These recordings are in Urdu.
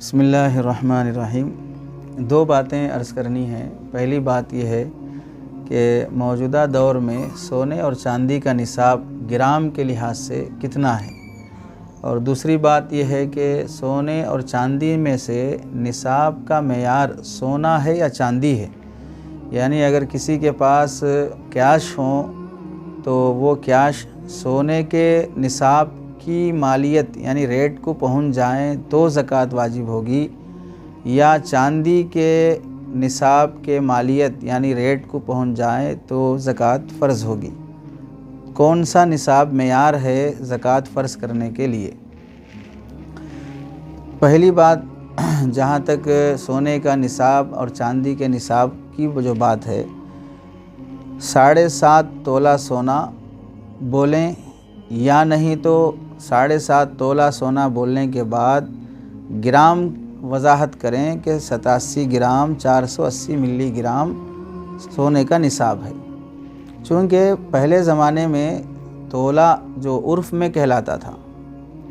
بسم اللہ الرحمن الرحیم۔ دو باتیں عرض کرنی ہیں۔ پہلی بات یہ ہے کہ موجودہ دور میں سونے اور چاندی کا نصاب گرام کے لحاظ سے کتنا ہے، اور دوسری بات یہ ہے کہ سونے اور چاندی میں سے نصاب کا معیار سونا ہے یا چاندی ہے۔ یعنی اگر کسی کے پاس کیش ہوں تو وہ کیش سونے کے نصاب کی مالیت یعنی ریٹ کو پہنچ جائیں تو زکوٰۃ واجب ہوگی، یا چاندی کے نصاب کے مالیت یعنی ریٹ کو پہنچ جائیں تو زکوٰۃ فرض ہوگی۔ کون سا نصاب معیار ہے زکوٰۃ فرض کرنے کے لیے؟ پہلی بات، جہاں تک سونے کا نصاب اور چاندی کے نصاب کی جو بات ہے، 7.5 تولہ سونا بولیں یا نہیں تو 7.5 تولہ سونا بولنے کے بعد گرام وضاحت کریں کہ 87 گرام 480 ملی گرام سونے کا نصاب ہے۔ چونکہ پہلے زمانے میں تولہ جو عرف میں کہلاتا تھا،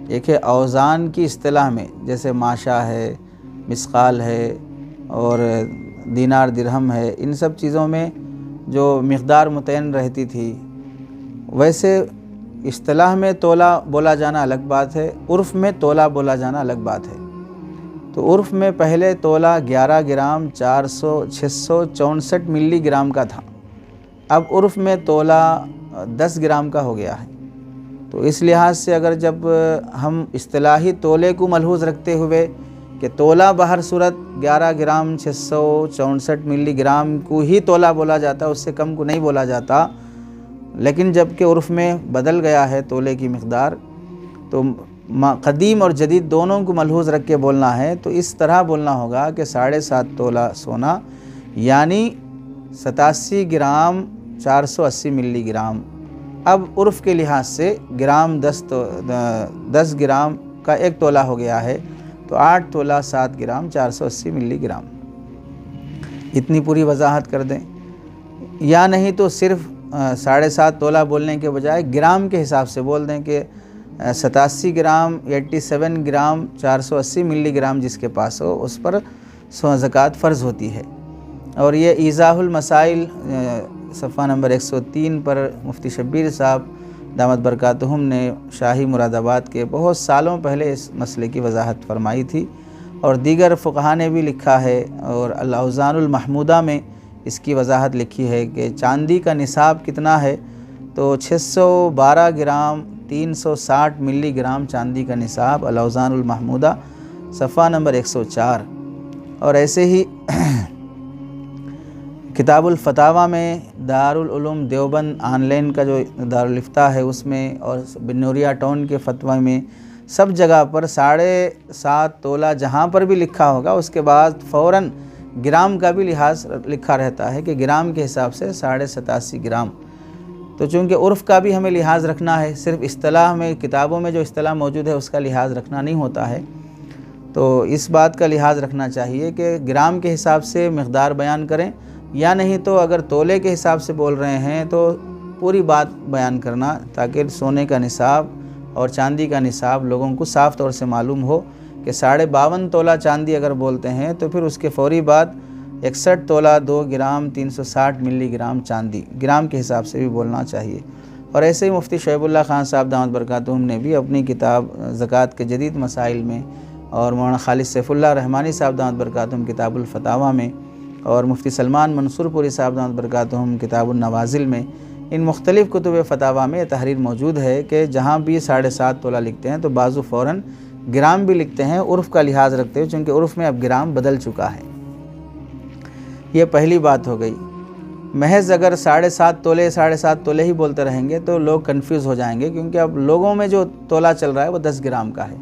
ایک ہے اوزان کی اصطلاح میں، جیسے ماشا ہے، مسقال ہے اور دینار درہم ہے، ان سب چیزوں میں جو مقدار متعین رہتی تھی، ویسے اصطلاح میں تولہ بولا جانا الگ بات ہے، عرف میں تولہ بولا جانا الگ بات ہے۔ تو عرف میں پہلے تولہ 11 گرام 664 ملی گرام کا تھا، اب عرف میں تولہ 10 گرام کا ہو گیا ہے۔ تو اس لحاظ سے اگر جب ہم اصطلاحی تولے کو ملحوظ رکھتے ہوئے کہ تولہ بہر صورت 11 گرام 664 ملی گرام کو ہی تولہ بولا جاتا، اس سے کم کو نہیں بولا جاتا، لیکن جب کہ عرف میں بدل گیا ہے تولے کی مقدار، تو قدیم اور جدید دونوں کو ملحوظ رکھ کے بولنا ہے تو اس طرح بولنا ہوگا کہ 7.5 تولہ سونا یعنی 87 گرام 480 ملی گرام، اب عرف کے لحاظ سے گرام 10 گرام کا 1 تولہ ہو گیا ہے، تو 8 تولہ 7 گرام 480 ملی گرام، اتنی پوری وضاحت کر دیں۔ یا نہیں تو صرف 7.5 تولہ بولنے کے بجائے گرام کے حساب سے بول دیں کہ 87 گرام 87 گرام 480 ملی گرام جس کے پاس ہو اس پر زکوٰۃ فرض ہوتی ہے۔ اور یہ ایضاح المسائل صفحہ نمبر 103 پر مفتی شبیر صاحب دامت برکاتہم نے شاہی مراد آباد کے بہت سالوں پہلے اس مسئلے کی وضاحت فرمائی تھی، اور دیگر فقہا نے بھی لکھا ہے، اور الاوزان المحمودہ میں اس کی وضاحت لکھی ہے کہ چاندی کا نصاب کتنا ہے، تو 612 گرام 360 ملی گرام چاندی کا نصاب الاوزان المحمودہ صفحہ نمبر 104۔ اور ایسے ہی کتاب الفتاویٰ میں دارالعلوم دیوبند آن لائن کا جو دارالافتاء ہے اس میں، اور بنوریا ٹاؤن کے فتویٰ میں، سب جگہ پر 7.5 تولہ جہاں پر بھی لکھا ہوگا اس کے بعد فوراً گرام کا بھی لحاظ لکھا رہتا ہے کہ گرام کے حساب سے 87.5 گرام۔ تو چونکہ عرف کا بھی ہمیں لحاظ رکھنا ہے، صرف اصطلاح میں کتابوں میں جو اصطلاح موجود ہے اس کا لحاظ رکھنا نہیں ہوتا ہے، تو اس بات کا لحاظ رکھنا چاہیے کہ گرام کے حساب سے مقدار بیان کریں، یا نہیں تو اگر تولے کے حساب سے بول رہے ہیں تو پوری بات بیان کرنا، تاکہ سونے کا نصاب اور چاندی کا نصاب لوگوں کو صاف طور سے معلوم ہو کہ 52.5 تولہ چاندی اگر بولتے ہیں تو پھر اس کے فوری بعد 61 تولہ 2 گرام 360 ملی گرام چاندی گرام کے حساب سے بھی بولنا چاہیے۔ اور ایسے ہی مفتی شعیب اللہ خان صاحب دامت برکاتہم نے بھی اپنی کتاب زکوٰۃ کے جدید مسائل میں، اور مولانا خالد سیف اللہ رحمانی صاحب دامت برکاتہم کتاب الفتاویٰ میں، اور مفتی سلمان منصور پوری صاحب دامت برکاتہم کتاب النوازل میں، ان مختلف کتب فتاویٰ میں یہ تحریر موجود ہے کہ جہاں بھی 7.5 تولہ لکھتے ہیں تو بعضو فوراً گرام بھی لکھتے ہیں، عرف کا لحاظ رکھتے ہیں، چونکہ عرف میں اب گرام بدل چکا ہے۔ یہ پہلی بات ہو گئی۔ محض اگر 7.5 تولے ہی بولتے رہیں گے تو لوگ کنفیوز ہو جائیں گے، کیونکہ اب لوگوں میں جو تولہ چل رہا ہے وہ 10 گرام کا ہے،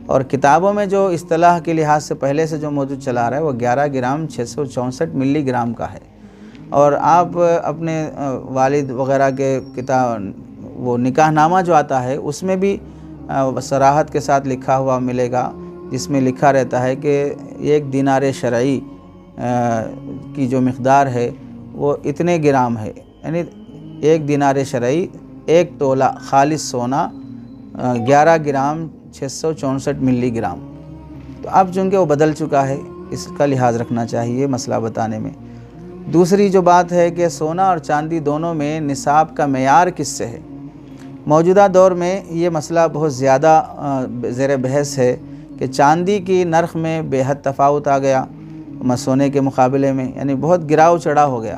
اور کتابوں میں جو اصطلاح کے لحاظ سے پہلے سے جو موجود چلا رہا ہے وہ 11 گرام 664 ملی گرام کا ہے۔ اور آپ اپنے والد وغیرہ کے کتاب وہ نکاح نامہ جو آتا ہے اس میں بھی صراحت کے ساتھ لکھا ہوا ملے گا، جس میں لکھا رہتا ہے کہ 1 دینار شرعی کی جو مقدار ہے وہ اتنے گرام ہے، یعنی 1 دینار شرعی 1 تولہ خالص سونا 11 گرام 664 ملی گرام۔ تو تو اب چونکہ وہ بدل چکا ہے، اس کا لحاظ رکھنا چاہیے مسئلہ بتانے میں۔ دوسری جو بات ہے کہ سونا اور چاندی دونوں میں نصاب کا معیار کس سے ہے؟ موجودہ دور میں یہ مسئلہ بہت زیادہ زیر بحث ہے کہ چاندی کی نرخ میں بے حد تفاوت آ گیا سونے کے مقابلے میں، یعنی بہت گراؤ چڑھا ہو گیا۔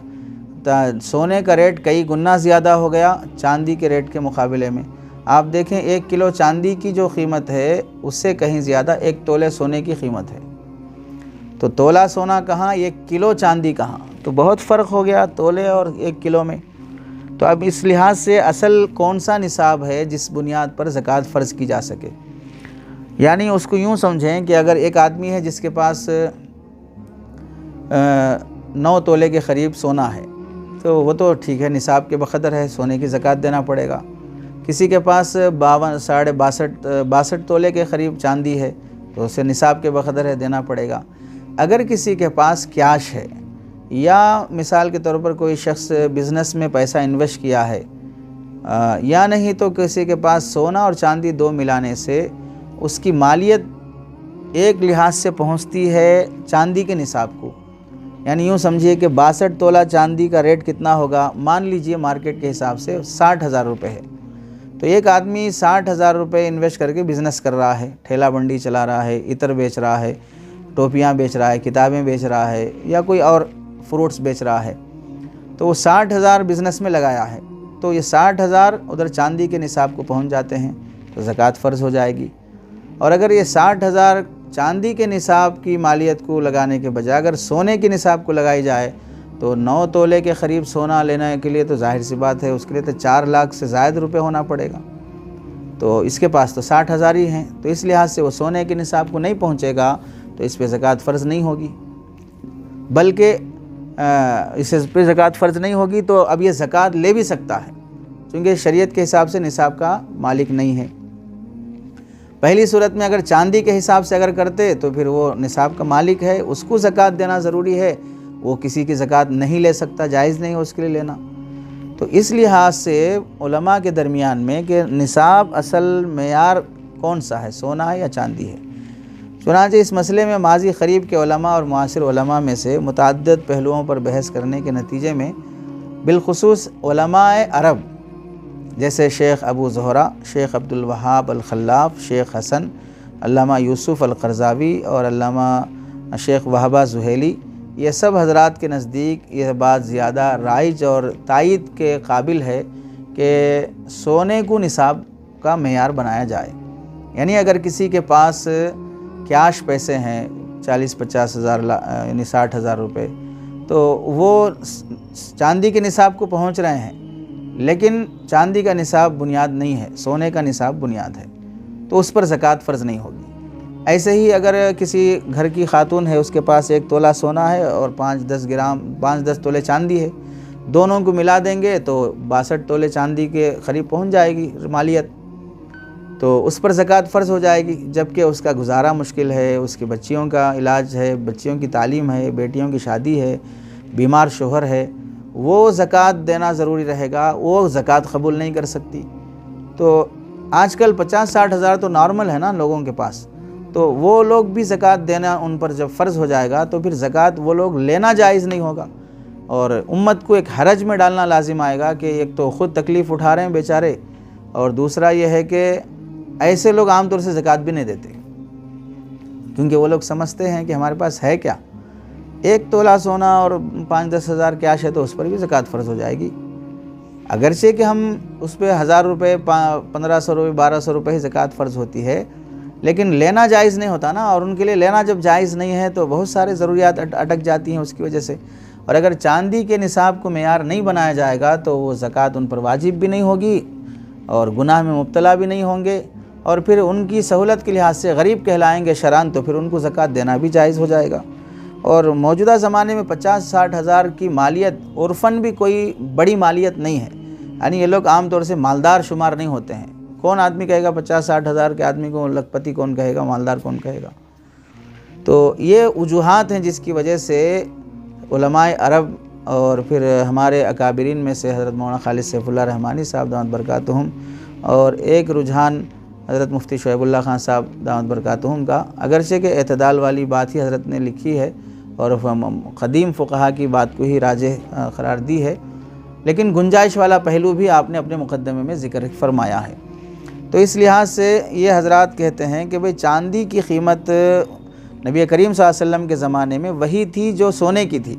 سونے کا ریٹ کئی گنا زیادہ ہو گیا چاندی کے ریٹ کے مقابلے میں۔ آپ دیکھیں 1 کلو چاندی کی جو قیمت ہے اس سے کہیں زیادہ 1 تولے سونے کی قیمت ہے۔ تو تولہ سونا کہاں، 1 کلو چاندی کہاں، تو بہت فرق ہو گیا تولے اور 1 کلو میں۔ تو اب اس لحاظ سے اصل کون سا نصاب ہے جس بنیاد پر زکوٰۃ فرض کی جا سکے؟ یعنی اس کو یوں سمجھیں کہ اگر ایک آدمی ہے جس کے پاس 9 تولے کے قریب سونا ہے تو وہ تو ٹھیک ہے، نصاب کے بقدر ہے، سونے کی زکوٰۃ دینا پڑے گا۔ کسی کے پاس 62 تولے کے قریب چاندی ہے تو اسے نصاب کے بقدر ہے، دینا پڑے گا۔ اگر کسی کے پاس کیش ہے یا مثال کے طور پر کوئی شخص بزنس میں پیسہ انویسٹ کیا ہے، یا نہیں تو کسی کے پاس سونا اور چاندی دو ملانے سے اس کی مالیت ایک لحاظ سے پہنچتی ہے چاندی کے نصاب کو۔ یعنی یوں سمجھیے کہ 62 تولہ چاندی کا ریٹ کتنا ہوگا، مان لیجئے مارکیٹ کے حساب سے 60,000 روپے ہے۔ تو ایک آدمی 60,000 روپے انویسٹ کر کے بزنس کر رہا ہے، ٹھیلا بنڈی چلا رہا ہے، عطر بیچ رہا ہے، ٹوپیاں بیچ رہا ہے، کتابیں بیچ رہا ہے، یا کوئی اور فروٹس بیچ رہا ہے، تو وہ 60,000 بزنس میں لگایا ہے۔ تو یہ 60,000 ادھر چاندی کے نصاب کو پہنچ جاتے ہیں تو زکوٰۃ فرض ہو جائے گی۔ اور اگر یہ 60,000 چاندی کے نصاب کی مالیت کو لگانے کے بجائے اگر سونے کے نصاب کو لگائی جائے تو 9 تولے کے قریب سونا لینے کے لیے تو ظاہر سی بات ہے اس کے لیے تو 4 لاکھ سے زائد روپے ہونا پڑے گا۔ تو اس کے پاس تو 60,000 ہی ہیں، تو اس لحاظ سے وہ سونے کے نصاب کو نہیں پہنچے گا تو اس پہ زکوٰۃ فرض نہیں ہوگی، بلکہ اس پہ زکوٰۃ فرض نہیں ہوگی تو اب یہ زکوٰۃ لے بھی سکتا ہے کیونکہ شریعت کے حساب سے نصاب کا مالک نہیں ہے۔ پہلی صورت میں اگر چاندی کے حساب سے اگر کرتے تو پھر وہ نصاب کا مالک ہے، اس کو زکوٰۃ دینا ضروری ہے، وہ کسی کی زکوٰۃ نہیں لے سکتا، جائز نہیں ہے اس کے لیے لینا۔ تو اس لحاظ سے علماء کے درمیان میں کہ نصاب اصل معیار کون سا ہے، سونا ہے یا چاندی ہے۔ چنانچہ اس مسئلے میں ماضی قریب کے علماء اور معاصر علماء میں سے متعدد پہلوؤں پر بحث کرنے کے نتیجے میں بالخصوص علماء عرب جیسے شیخ ابو زہرہ، شیخ عبد الوہاب الخلاف، شیخ حسن، علامہ یوسف القرضاوی اور علامہ شیخ وہبہ زحیلی، یہ سب حضرات کے نزدیک یہ بات زیادہ رائج اور تائید کے قابل ہے کہ سونے کو نصاب کا معیار بنایا جائے۔ یعنی اگر کسی کے پاس کیش پیسے ہیں 40-50 ہزار یعنی 60,000 روپے، تو وہ چاندی کے نصاب کو پہنچ رہے ہیں، لیکن چاندی کا نصاب بنیاد نہیں ہے، سونے کا نصاب بنیاد ہے، تو اس پر زکوٰۃ فرض نہیں ہوگی۔ ایسے ہی اگر کسی گھر کی خاتون ہے، اس کے پاس 1 تولہ سونا ہے اور 5-10 تولے چاندی ہے، دونوں کو ملا دیں گے تو 62 تولے چاندی کے قریب پہنچ جائے گی مالیت، تو اس پر زکوٰۃ فرض ہو جائے گی۔ جبکہ اس کا گزارا مشکل ہے، اس کی بچیوں کا علاج ہے، بچیوں کی تعلیم ہے، بیٹیوں کی شادی ہے، بیمار شوہر ہے، وہ زکوٰۃ دینا ضروری رہے گا، وہ زکوٰۃ قبول نہیں کر سکتی۔ تو آج کل 50-60 ہزار تو نارمل ہے نا لوگوں کے پاس، تو وہ لوگ بھی زکوٰۃ دینا ان پر جب فرض ہو جائے گا تو پھر زکوٰۃ وہ لوگ لینا جائز نہیں ہوگا، اور امت کو ایک حرج میں ڈالنا لازم آئے گا کہ ایک تو خود تکلیف اٹھا رہے ہیں بیچارے، اور دوسرا یہ ہے کہ ایسے لوگ عام طور سے زکوٰۃ بھی نہیں دیتے، کیونکہ وہ لوگ سمجھتے ہیں کہ ہمارے پاس ہے کیا، 1 تولہ سونا اور 5-10 ہزار کیش ہے تو اس پر بھی زکوٰۃ فرض ہو جائے گی، اگرچہ کہ ہم اس پہ 1,000 روپے 1,500 روپے 1,200 روپے ہی زکوٰۃ فرض ہوتی ہے، لیکن لینا جائز نہیں ہوتا نا، اور ان کے لیے لینا جب جائز نہیں ہے تو بہت سارے ضروریات اٹک جاتی ہیں اس کی وجہ سے۔ اور اگر چاندی کے نصاب کو معیار نہیں بنایا جائے گا تو وہ زکوٰۃ ان پر واجب بھی نہیں ہوگی اور گناہ میں مبتلا بھی نہیں ہوں گے، اور پھر ان کی سہولت کے لحاظ سے غریب کہلائیں گے شرعاً، تو پھر ان کو زکوٰۃ دینا بھی جائز ہو جائے گا۔ اور موجودہ زمانے میں 50-60 ہزار کی مالیت عرفاً بھی کوئی بڑی مالیت نہیں ہے، یعنی یہ لوگ عام طور سے مالدار شمار نہیں ہوتے ہیں۔ کون آدمی کہے گا 50-60 ہزار کے آدمی کو لکھپتی کون کہے گا، مالدار کون کہے گا؟ تو یہ وجوہات ہیں جس کی وجہ سے علماء عرب اور پھر ہمارے اکابرین میں سے حضرت مولانا خالد سیف اللہ رحمانی صاحب دامت برکاتہم، اور ایک رجحان حضرت مفتی شعیب اللہ خان صاحب دامت برکاتہم کا، اگرچہ کہ اعتدال والی بات ہی حضرت نے لکھی ہے اور قدیم فقہا کی بات کو ہی راجح قرار دی ہے، لیکن گنجائش والا پہلو بھی آپ نے اپنے مقدمے میں ذکر فرمایا ہے۔ تو اس لحاظ سے یہ حضرات کہتے ہیں کہ بھئی چاندی کی قیمت نبی کریم صلی اللہ علیہ وسلم کے زمانے میں وہی تھی جو سونے کی تھی۔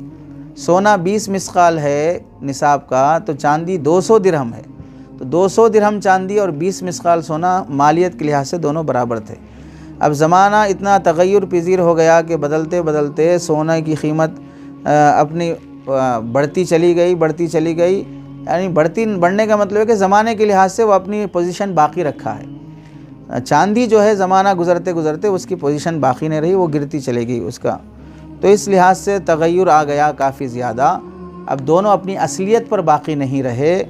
سونا 20 مسقال ہے نصاب کا، تو چاندی 200 درہم ہے، تو 200 درہم چاندی اور 20 مسقال سونا مالیت کے لحاظ سے دونوں برابر تھے۔ اب زمانہ اتنا تغیر پذیر ہو گیا کہ بدلتے بدلتے سونے کی قیمت اپنی بڑھتی چلی گئی، یعنی بڑھنے کا مطلب ہے کہ زمانے کے لحاظ سے وہ اپنی پوزیشن باقی رکھا ہے۔ چاندی جو ہے زمانہ گزرتے گزرتے اس کی پوزیشن باقی نہیں رہی، وہ گرتی چلے گئی اس کا، تو اس لحاظ سے تغیر آ گیا کافی زیادہ۔ اب دونوں اپنی اصلیت پر باقی نہیں رہے،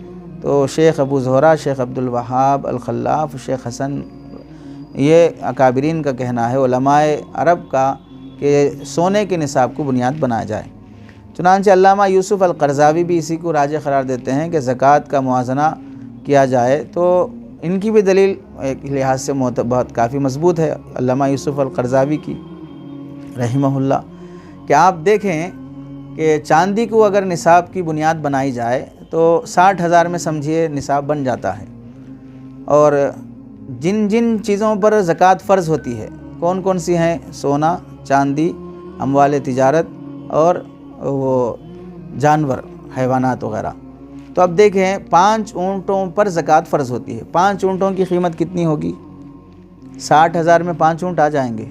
تو شیخ ابو زہرہ، شیخ عبدالوہاب الخلاف، شیخ حسن، یہ اکابرین کا کہنا ہے علماء عرب کا کہ سونے کے نصاب کو بنیاد بنایا جائے۔ چنانچہ علامہ یوسف القرضاوی بھی اسی کو راجح قرار دیتے ہیں کہ زکوٰۃ کا موازنہ کیا جائے، تو ان کی بھی دلیل ایک لحاظ سے بہت کافی مضبوط ہے علامہ یوسف القرضاوی کی رحمہ اللہ، کہ آپ دیکھیں کہ چاندی کو اگر نصاب کی بنیاد بنائی جائے تو 60,000 میں سمجھیے نصاب بن جاتا ہے، اور جن جن چیزوں پر زکوٰۃ فرض ہوتی ہے کون کون سی ہیں؟ سونا، چاندی، اموال تجارت اور وہ جانور، حیوانات وغیرہ۔ تو اب دیکھیں 5 اونٹوں پر زکوٰۃ فرض ہوتی ہے، 5 اونٹوں کی قیمت کتنی ہوگی؟ 60,000 میں 5 اونٹ آ جائیں گے،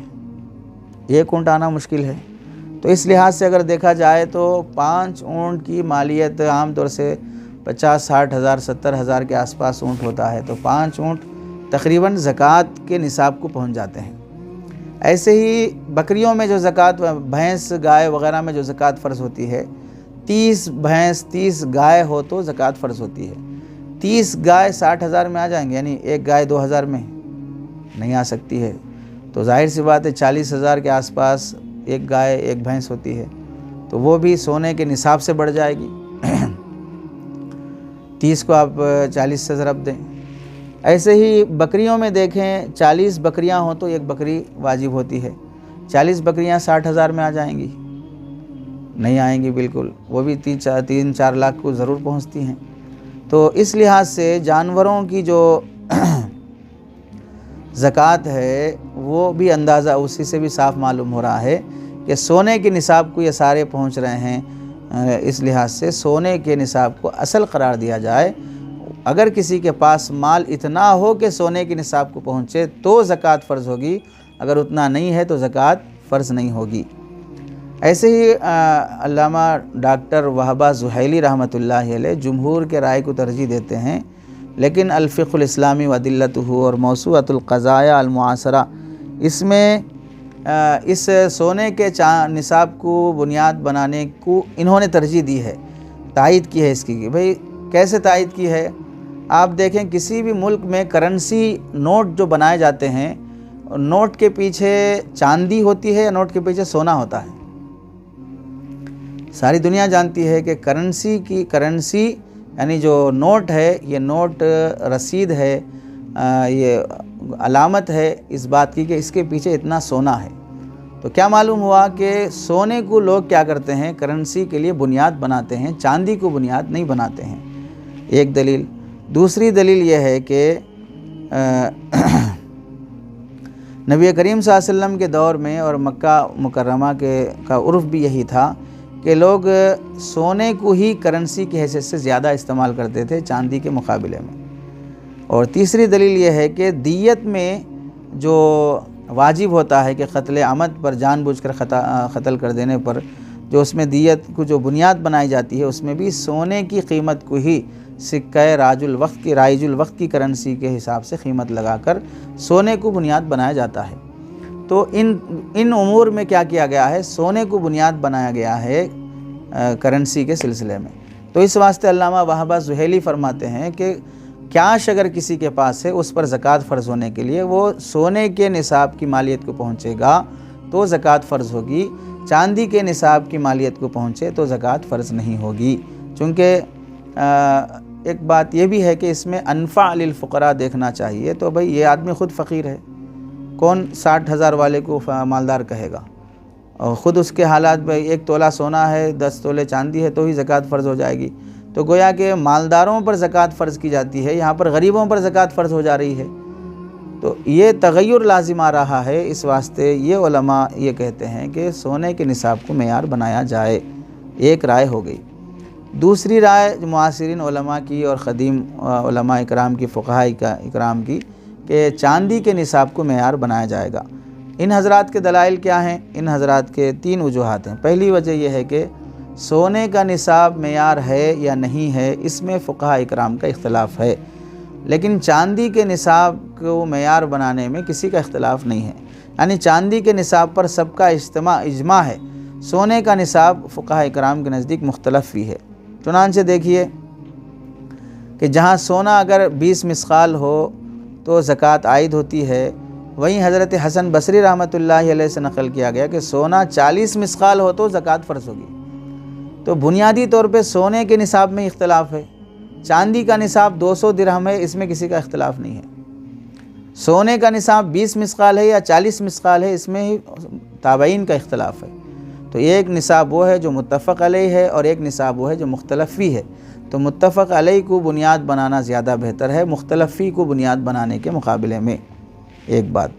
1 اونٹ آنا مشکل ہے۔ تو اس لحاظ سے اگر دیکھا جائے تو 5 اونٹ کی مالیت عام طور سے 50-60 ہزار 70 ہزار کے آس پاس اونٹ ہوتا ہے، تو 5 اونٹ تقریباً زکوٰۃ کے نصاب کو پہنچ جاتے ہیں۔ ایسے ہی بکریوں میں جو زکوٰۃ، بھینس گائے وغیرہ میں جو زکوٰۃ فرض ہوتی ہے، 30 بھینس 30 گائے ہو تو زکوٰۃ فرض ہوتی ہے۔ 30 گائے 60,000 میں آ جائیں گے، یعنی ایک گائے 2,000 میں نہیں آ سکتی ہے، تو ظاہر سی بات ہے 40,000 کے آس پاس ایک گائے ایک بھینس ہوتی ہے، تو وہ بھی سونے کے نصاب سے بڑھ جائے گی۔ 30 کو آپ 40 سے ضرب دیں۔ ایسے ہی بکریوں میں دیکھیں 40 بکریاں ہوں تو ایک بکری واجب ہوتی ہے، 40 بکریاں 60,000 میں آ جائیں گی؟ نہیں آئیں گی بالکل، وہ بھی 3-4 لاکھ کو ضرور پہنچتی ہیں۔ تو اس لحاظ سے جانوروں کی جو زکوٰۃ ہے وہ بھی اندازہ اسی سے بھی صاف معلوم ہو رہا ہے کہ سونے کے نصاب کو یہ سارے پہنچ رہے ہیں۔ اس لحاظ سے سونے کے نصاب کو اصل قرار دیا جائے۔ اگر کسی کے پاس مال اتنا ہو کہ سونے کے نصاب کو پہنچے تو زکوٰۃ فرض ہوگی، اگر اتنا نہیں ہے تو زکوٰۃ فرض نہیں ہوگی۔ ایسے ہی علامہ ڈاکٹر وہبہ زحیلی رحمۃ اللہ علیہ جمہور کے رائے کو ترجیح دیتے ہیں، لیکن الفقہ الاسلامی وادلتہ اور موسوعۃ القضایا المعاصرہ، اس میں اس سونے کے نصاب کو بنیاد بنانے کو انہوں نے ترجیح دی ہے، تائید کی ہے اس کی۔ کہ بھئی کیسے تائید کی ہے؟ آپ دیکھیں کسی بھی ملک میں کرنسی نوٹ جو بنائے جاتے ہیں، نوٹ کے پیچھے چاندی ہوتی ہے یا نوٹ کے پیچھے سونا ہوتا ہے؟ ساری دنیا جانتی ہے کہ کرنسی یعنی جو نوٹ ہے، یہ نوٹ رسید ہے، یہ علامت ہے اس بات کی کہ اس کے پیچھے اتنا سونا ہے۔ تو کیا معلوم ہوا کہ سونے کو لوگ کیا کرتے ہیں؟ کرنسی کے لیے بنیاد بناتے ہیں، چاندی کو بنیاد نہیں بناتے ہیں۔ ایک دلیل۔ دوسری دلیل یہ ہے کہ نبی کریم صلی اللہ علیہ وسلم کے دور میں اور مکہ مکرمہ کا عرف بھی یہی تھا کہ لوگ سونے کو ہی کرنسی کی حیثیت سے زیادہ استعمال کرتے تھے چاندی کے مقابلے میں۔ اور تیسری دلیل یہ ہے کہ دیت میں جو واجب ہوتا ہے کہ قتل عمد پر جان بوجھ کر قتل کر دینے پر جو اس میں دیت کو جو بنیاد بنائی جاتی ہے، اس میں بھی سونے کی قیمت کو ہی سکہ رائج الوقت کی کرنسی کے حساب سے قیمت لگا کر سونے کو بنیاد بنایا جاتا ہے۔ تو ان امور میں کیا کیا گیا ہے؟ سونے کو بنیاد بنایا گیا ہے کرنسی کے سلسلے میں۔ تو اس واسطے علامہ وہبہ زحیلی فرماتے ہیں کہ کیش اگر کسی کے پاس ہے، اس پر زکوٰۃ فرض ہونے کے لیے وہ سونے کے نصاب کی مالیت کو پہنچے گا تو زکوٰۃ فرض ہوگی، چاندی کے نصاب کی مالیت کو پہنچے تو زکوٰۃ فرض نہیں ہوگی، چونکہ ایک بات یہ بھی ہے کہ اس میں انفع للفقراء دیکھنا چاہیے. تو بھئی یہ آدمی خود فقیر ہے، کون 60,000 والے کو مالدار کہے گا؟ اور خود اس کے حالات بھئی 1 تولہ سونا ہے، 10 تولے چاندی ہے تو ہی زکوٰۃ فرض ہو جائے گی. تو گویا کہ مالداروں پر زکوٰۃ فرض کی جاتی ہے، یہاں پر غریبوں پر زکوٰۃ فرض ہو جا رہی ہے. تو یہ تغیر لازم آ رہا ہے. اس واسطے یہ علماء یہ کہتے ہیں کہ سونے کے نصاب کو معیار بنایا جائے. ایک رائے ہو گئی. دوسری رائے معاصرین علماء کی اور قدیم علماء اکرام کی، فقہاء اکرام کی، کہ چاندی کے نصاب کو معیار بنایا جائے گا. ان حضرات کے دلائل کیا ہیں؟ ان حضرات کے 3 وجوہات ہیں. پہلی وجہ یہ ہے کہ سونے کا نصاب معیار ہے یا نہیں ہے، اس میں فقہاء اکرام کا اختلاف ہے، لیکن چاندی کے نصاب کو معیار بنانے میں کسی کا اختلاف نہیں ہے. یعنی چاندی کے نصاب پر سب کا اجماع ہے. سونے کا نصاب فقہاء اکرام کے نزدیک مختلف بھی ہے. چنانچہ دیکھیے کہ جہاں سونا اگر 20 مثقال ہو تو زکوٰۃ عائد ہوتی ہے، وہیں حضرت حسن بصری رحمۃ اللہ علیہ سے نقل کیا گیا کہ سونا 40 مثقال ہو تو زکوٰۃ فرض ہوگی. تو بنیادی طور پہ سونے کے نصاب میں اختلاف ہے. چاندی کا نصاب 200 درہم ہے، اس میں کسی کا اختلاف نہیں ہے. سونے کا نصاب 20 مثقال ہے یا 40 مثقال ہے، اس میں ہی تابعین کا اختلاف ہے. تو ایک نصاب وہ ہے جو متفق علیہ ہے اور ایک نصاب وہ ہے جو مختلف فی ہے. تو متفق علیہ کو بنیاد بنانا زیادہ بہتر ہے مختلف فی کو بنیاد بنانے کے مقابلے میں. ایک بات،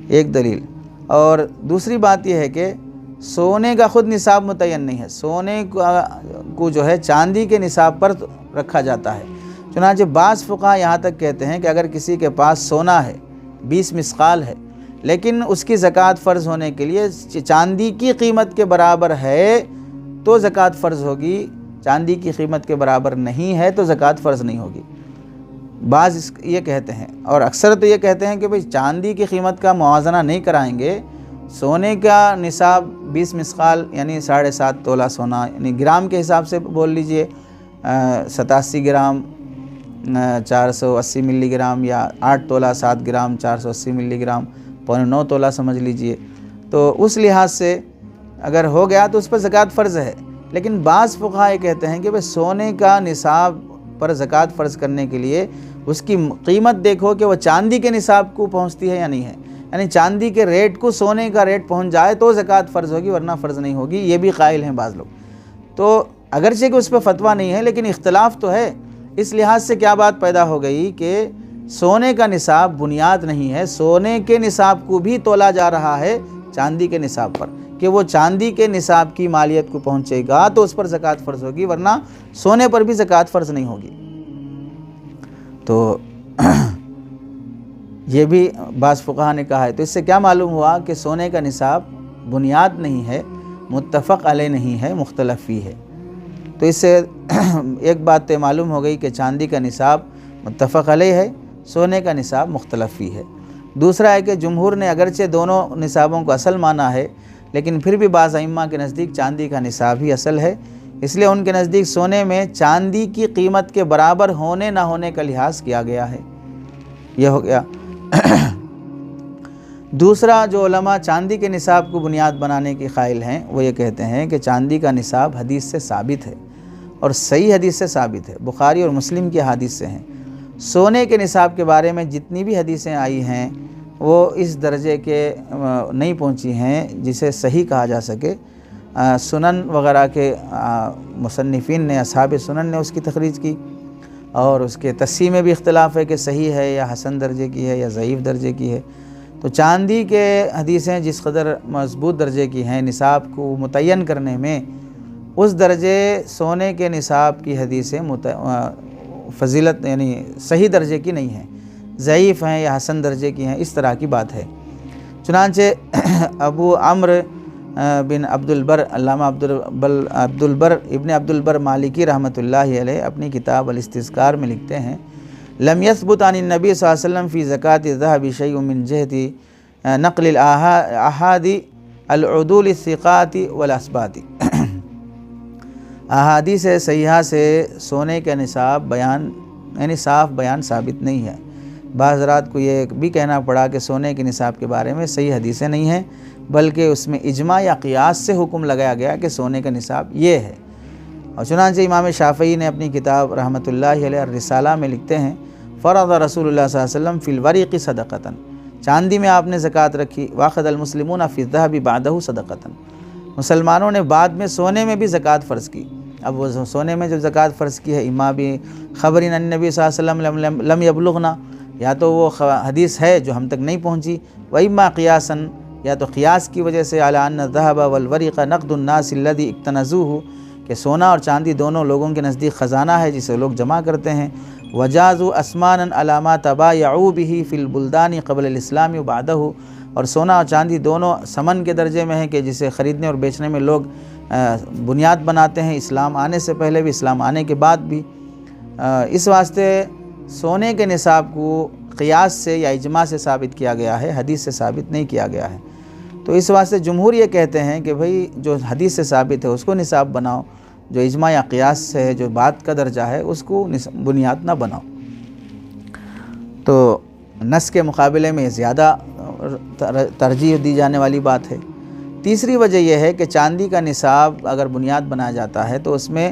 ایک دلیل. اور دوسری بات یہ ہے کہ سونے کا خود نصاب متعین نہیں ہے، سونے کو جو ہے چاندی کے نصاب پر رکھا جاتا ہے. چنانچہ بعض فقہاء یہاں تک کہتے ہیں کہ اگر کسی کے پاس سونا ہے 20 مثقال ہے، لیکن اس کی زکوٰۃ فرض ہونے کے لیے چاندی کی قیمت کے برابر ہے تو زکوٰۃ فرض ہوگی، چاندی کی قیمت کے برابر نہیں ہے تو زکوٰۃ فرض نہیں ہوگی. بعض یہ کہتے ہیں، اور اکثر تو یہ کہتے ہیں کہ بھئی چاندی کی قیمت کا موازنہ نہیں کرائیں گے. سونے کا نصاب 20 مثقال یعنی 7.5 تولہ سونا، یعنی گرام کے حساب سے بول لیجئے 87 گرام 480 ملی گرام، یا 8 تولہ 7 گرام 480 ملی گرام، 9.25 تولہ سمجھ لیجئے. تو اس لحاظ سے اگر ہو گیا تو اس پر زکوٰۃ فرض ہے. لیکن بعض فقہاء کہتے ہیں کہ بھئی سونے کا نصاب پر زکوٰۃ فرض کرنے کے لیے اس کی قیمت دیکھو کہ وہ چاندی کے نصاب کو پہنچتی ہے یا نہیں ہے. یعنی چاندی کے ریٹ کو سونے کا ریٹ پہنچ جائے تو زکوٰۃ فرض ہوگی، ورنہ فرض نہیں ہوگی. یہ بھی قائل ہیں بعض لوگ. تو اگرچہ کہ اس پہ فتویٰ نہیں ہے لیکن اختلاف تو ہے. اس لحاظ سے کیا بات پیدا ہو گئی کہ سونے کا نصاب بنیاد نہیں ہے، سونے کے نصاب کو بھی تولا جا رہا ہے چاندی کے نصاب پر، کہ وہ چاندی کے نصاب کی مالیت کو پہنچے گا تو اس پر زکوٰۃ فرض ہوگی، ورنہ سونے پر بھی زکوٰۃ فرض نہیں ہوگی. تو یہ بھی بعض فقہاء نے کہا ہے. تو اس سے کیا معلوم ہوا کہ سونے کا نصاب بنیاد نہیں ہے، متفق علیہ نہیں ہے، مختلف فی ہے. تو اس سے ایک بات تو معلوم ہو گئی کہ چاندی کا نصاب متفق علیہ ہے، سونے کا نصاب مختلف فی ہے. دوسرا ہے کہ جمہور نے اگرچہ دونوں نصابوں کو اصل مانا ہے، لیکن پھر بھی بعض ائمہ کے نزدیک چاندی کا نصاب ہی اصل ہے. اس لیے ان کے نزدیک سونے میں چاندی کی قیمت کے برابر ہونے نہ ہونے کا لحاظ کیا گیا ہے. یہ ہو گیا. دوسرا جو علماء چاندی کے نصاب کو بنیاد بنانے کے قائل ہیں وہ یہ کہتے ہیں کہ چاندی کا نصاب حدیث سے ثابت ہے، اور صحیح حدیث سے ثابت ہے، بخاری اور مسلم کی حدیث سے ہیں. سونے کے نصاب کے بارے میں جتنی بھی حدیثیں آئی ہیں وہ اس درجے کے نہیں پہنچی ہیں جسے صحیح کہا جا سکے. سنن وغیرہ کے مصنفین نے، اصحاب سنن نے اس کی تخریج کی، اور اس کے تصحیح میں بھی اختلاف ہے کہ صحیح ہے یا حسن درجے کی ہے یا ضعیف درجے کی ہے. تو چاندی کے حدیثیں جس قدر مضبوط درجے کی ہیں نصاب کو متعین کرنے میں، اس درجے سونے کے نصاب کی حدیثیں فضیلت یعنی صحیح درجے کی نہیں ہیں، ضعیف ہیں یا حسن درجے کی ہیں، اس طرح کی بات ہے. چنانچہ ابو عمرو بن عبد البر، علامہ عبد البر مالکی رحمۃ اللہ علیہ اپنی کتاب الاستذکار میں لکھتے ہیں: لم يثبت عن النبی صلی اللہ علیہ وسلم فی زکوٰۃ الذهب شیء من جہت نقل الاحاد العدول الثقات والاثبات. احادیث صحیحہ سے سونے کا نصاب بیان یعنی صاف بیان ثابت نہیں ہے. بعض حضرات کو یہ بھی کہنا پڑا کہ سونے کے نصاب کے بارے میں صحیح حدیثیں نہیں ہیں، بلکہ اس میں اجماع یا قیاس سے حکم لگایا گیا کہ سونے کا نصاب یہ ہے. اور چنانچہ امام شافعی نے اپنی کتاب رحمۃ اللہ علیہ الرسالہ میں لکھتے ہیں فرض رسول اللہ صلی اللہ علیہ وسلم فی الورق صدقۃ، چاندی میں آپ نے زکوٰۃ رکھی، واخذ المسلمون فی الذهب بعدہ صدقۃ، مسلمانوں نے بعد میں سونے میں بھی زکوٰۃ فرض کی۔ اب وہ سونے میں جو زکوٰۃ فرض کی ہے، اما بھی خبر النبی صلی اللہ علیہ وسلم لم یبلغنا، یا تو وہ حدیث ہے جو ہم تک نہیں پہنچی، وَإِمَّا قِيَاسًا، یا تو قیاس کی وجہ سے، عَلَىٰ أَنَّ الذَّهَبَ وَالْوَرِقَ نَقْدُ النَّاسِ الَّذِي اقْتَنَزُوهُ، کہ سونا اور چاندی دونوں لوگوں کے نزدیک خزانہ ہے جسے لوگ جمع کرتے ہیں، وَجَازُوا أَثْمَانًا عَلَىٰ مَا تَبَايَعُوا بِهِ فِي الْبُلْدَانِ قَبْلَ الْإِسْلَامِ وَبَعْدَهُ، اور سونا اور چاندی دونوں ثمن کے درجے میں ہیں کہ جسے خریدنے اور بیچنے میں لوگ بنیاد بناتے ہیں، اسلام آنے سے پہلے بھی، اسلام آنے کے بعد بھی۔ اس واسطے سونے کے نصاب کو قیاس سے یا اجماع سے ثابت کیا گیا ہے، حدیث سے ثابت نہیں کیا گیا ہے۔ تو اس واسطے جمہور یہ کہتے ہیں کہ بھئی جو حدیث سے ثابت ہے اس کو نصاب بناؤ، جو اجماع یا قیاس سے ہے، جو بات کا درجہ ہے، اس کو بنیاد نہ بناؤ۔ تو نص کے مقابلے میں زیادہ ترجیح دی جانے والی بات ہے۔ تیسری وجہ یہ ہے کہ چاندی کا نصاب اگر بنیاد بنایا جاتا ہے تو اس میں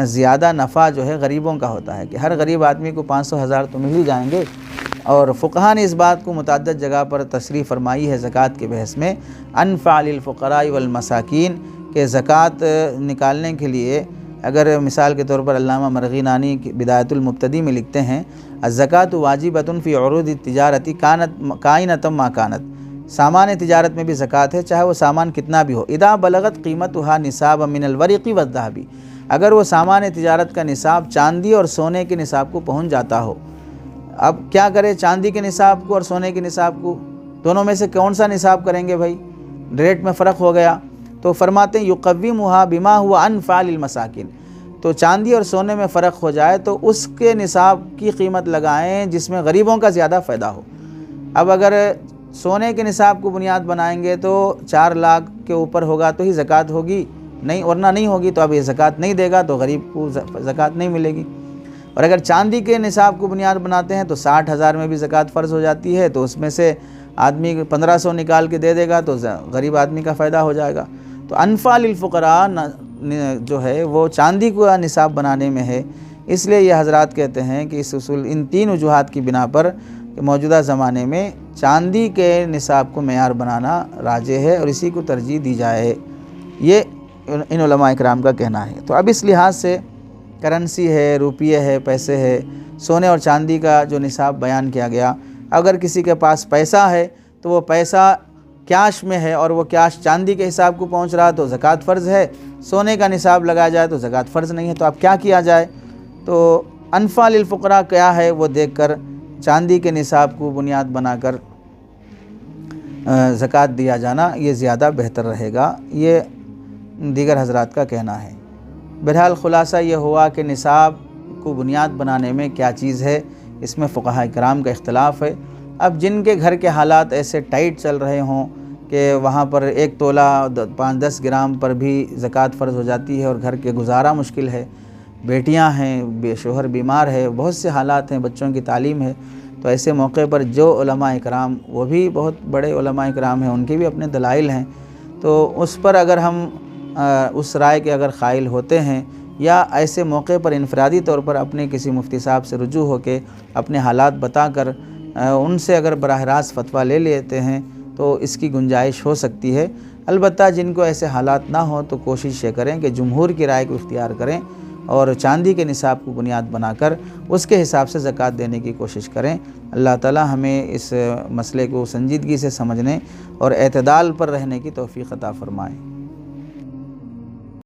زیادہ نفع جو ہے غریبوں کا ہوتا ہے، کہ ہر غریب آدمی کو 500,000 تو مل ہی جائیں گے۔ اور فقہاء نے اس بات کو متعدد جگہ پر تصریح فرمائی ہے زکوٰۃ کے بحث میں، انفع للفقراء والمساکین، کہ زکوٰۃ نکالنے کے لیے اگر مثال کے طور پر علامہ مرغینانی کی بدایت المبتدی میں لکھتے ہیں، الزکوٰۃ واجبۃ فی عروض التجارت کائنۃ ما کانت، سامان تجارت میں بھی زکوٰۃ ہے چاہے وہ سامان کتنا بھی ہو، اذا بلغت قیمتها نصاب من الورق والذهب، اگر وہ سامان تجارت کا نصاب چاندی اور سونے کے نصاب کو پہنچ جاتا ہو۔ اب کیا کرے چاندی کے نصاب کو اور سونے کے نصاب کو، دونوں میں سے کون سا نصاب کریں گے بھائی؟ ریٹ میں فرق ہو گیا، تو فرماتے ہیں یقومها بما هو انفع للمساکین، تو چاندی اور سونے میں فرق ہو جائے تو اس کے نصاب کی قیمت لگائیں جس میں غریبوں کا زیادہ فائدہ ہو۔ اب اگر سونے کے نصاب کو بنیاد بنائیں گے تو 4 لاکھ کے اوپر ہوگا تو ہی زکوٰۃ ہوگی، نہیں ورنہ نہیں ہوگی، تو اب یہ زکوٰۃ نہیں دے گا تو غریب کو زکوٰۃ نہیں ملے گی۔ اور اگر چاندی کے نصاب کو بنیاد بناتے ہیں تو 60,000 میں بھی زکوٰۃ فرض ہو جاتی ہے، تو اس میں سے آدمی 1500 نکال کے دے دے گا تو غریب آدمی کا فائدہ ہو جائے گا۔ تو انفع للفقراء جو ہے وہ چاندی کو نصاب بنانے میں ہے۔ اس لیے یہ حضرات کہتے ہیں کہ اس اصول ان 3 وجوہات کی بنا پر کہ موجودہ زمانے میں چاندی کے نصاب کو معیار بنانا راجح ہے اور اسی کو ترجیح دی جائے، یہ ان علماء اکرام کا کہنا ہے۔ تو اب اس لحاظ سے کرنسی ہے، روپیے ہے، پیسے ہے، سونے اور چاندی کا جو نصاب بیان کیا گیا، اگر کسی کے پاس پیسہ ہے تو وہ پیسہ کیش میں ہے اور وہ کیش چاندی کے حساب کو پہنچ رہا تو زکوٰۃ فرض ہے، سونے کا نصاب لگایا جائے تو زکوٰۃ فرض نہیں ہے، تو اب کیا کیا جائے؟ تو انفع للفقراء کیا ہے وہ دیکھ کر چاندی کے نصاب کو بنیاد بنا کر زکوٰۃ دیا جانا یہ زیادہ بہتر رہے گا، یہ دیگر حضرات کا کہنا ہے۔ بہرحال خلاصہ یہ ہوا کہ نصاب کو بنیاد بنانے میں کیا چیز ہے، اس میں فقہاء کرام کا اختلاف ہے۔ اب جن کے گھر کے حالات ایسے ٹائٹ چل رہے ہوں کہ وہاں پر 1 تولہ 5-10 گرام پر بھی زکوٰۃ فرض ہو جاتی ہے اور گھر کے گزارا مشکل ہے، بیٹیاں ہیں، شوہر بیمار ہے، بہت سے حالات ہیں، بچوں کی تعلیم ہے، تو ایسے موقع پر جو علماء اکرام، وہ بھی بہت بڑے علماء اکرام ہیں، ان کے بھی اپنے دلائل ہیں، تو اس پر اگر ہم اس رائے کے اگر قائل ہوتے ہیں یا ایسے موقع پر انفرادی طور پر اپنے کسی مفتی صاحب سے رجوع ہو کے اپنے حالات بتا کر ان سے اگر براہ راست فتویٰ لے لیتے ہیں تو اس کی گنجائش ہو سکتی ہے۔ البتہ جن کو ایسے حالات نہ ہوں تو کوشش یہ کریں کہ جمہور کی رائے کو اختیار کریں اور چاندی کے نصاب کو بنیاد بنا کر اس کے حساب سے زکوٰۃ دینے کی کوشش کریں۔ اللہ تعالی ہمیں اس مسئلے کو سنجیدگی سے سمجھنے اور اعتدال پر رہنے کی توفیق عطا فرمائے۔